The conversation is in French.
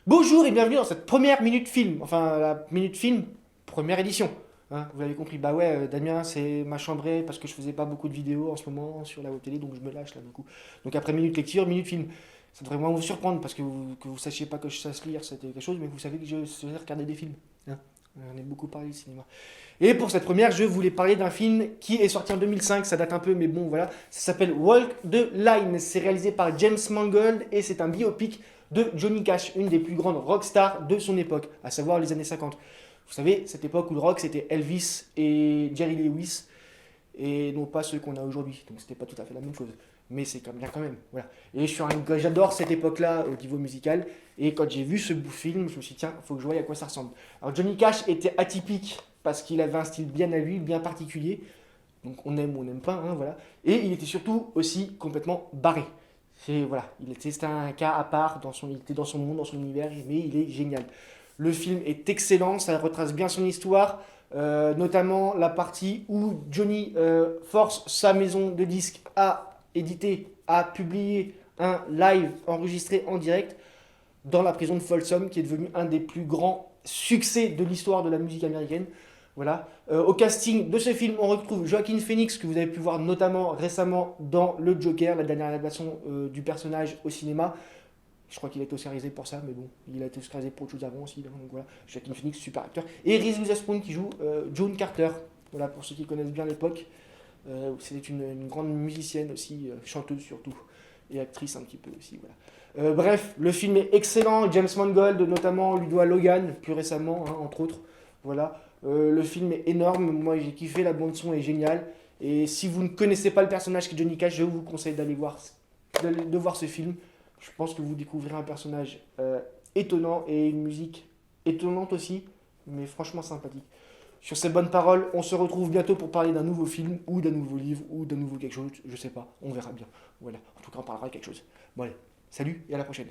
Bonjour et bienvenue dans cette première minute film, enfin la minute film, première édition. Hein, vous avez compris, bah ouais, Damien, c'est ma chambrée parce que je faisais pas beaucoup de vidéos en ce moment sur la web télé, donc je me lâche là du coup. Donc après minute lecture, minute film. Ça devrait vraiment vous surprendre parce que vous sachiez pas que je sache lire, c'était quelque chose, mais vous savez que je sais regarder des films. Hein. On a beaucoup parlé du cinéma. Et pour cette première, je voulais parler d'un film qui est sorti en 2005, ça date un peu, mais bon voilà. Ça s'appelle Walk the Line, c'est réalisé par James Mangold et c'est un biopic de Johnny Cash, une des plus grandes rockstars de son époque, à savoir les années 50. Vous savez, cette époque où le rock c'était Elvis et Jerry Lewis, et non pas ceux qu'on a aujourd'hui. Donc c'était pas tout à fait la même chose. Mais c'est bien quand même. Voilà. Et j'adore cette époque-là au niveau musical. Et quand j'ai vu ce film, je me suis dit, tiens, il faut que je voie à quoi ça ressemble. Alors Johnny Cash était atypique parce qu'il avait un style bien à lui, bien particulier. Donc on aime ou on n'aime pas, hein, voilà. Et il était surtout aussi complètement barré. Voilà, c'était un cas à part, il était dans son monde, dans son univers, mais il est génial. Le film est excellent, ça retrace bien son histoire, notamment la partie où Johnny force sa maison de disques à éditer, à publier un live enregistré en direct dans la prison de Folsom, qui est devenu un des plus grands succès de l'histoire de la musique américaine. Voilà. Au casting de ce film, on retrouve Joaquin Phoenix, que vous avez pu voir notamment récemment dans Le Joker, la dernière adaptation du personnage au cinéma. Je crois qu'il a été oscarisé pour ça, mais bon, il a été oscarisé pour autre chose avant aussi. Donc voilà, Joaquin Phoenix, super acteur. Et Reese Witherspoon qui joue Joan Carter. Voilà, pour ceux qui connaissent bien l'époque. C'était une grande musicienne aussi, chanteuse surtout, et actrice un petit peu aussi. Voilà. Bref, le film est excellent. James Mangold, notamment, lui doit Logan, plus récemment, hein, entre autres. Voilà. Le film est énorme. Moi, j'ai kiffé. La bande-son est géniale. Et si vous ne connaissez pas le personnage qui est Johnny Cash, je vous conseille de voir ce film. Je pense que vous découvrirez un personnage étonnant et une musique étonnante aussi, mais franchement sympathique. Sur ces bonnes paroles, on se retrouve bientôt pour parler d'un nouveau film, ou d'un nouveau livre, ou d'un nouveau quelque chose, je sais pas, on verra bien. Voilà, en tout cas on parlera de quelque chose. Bon allez, salut et à la prochaine.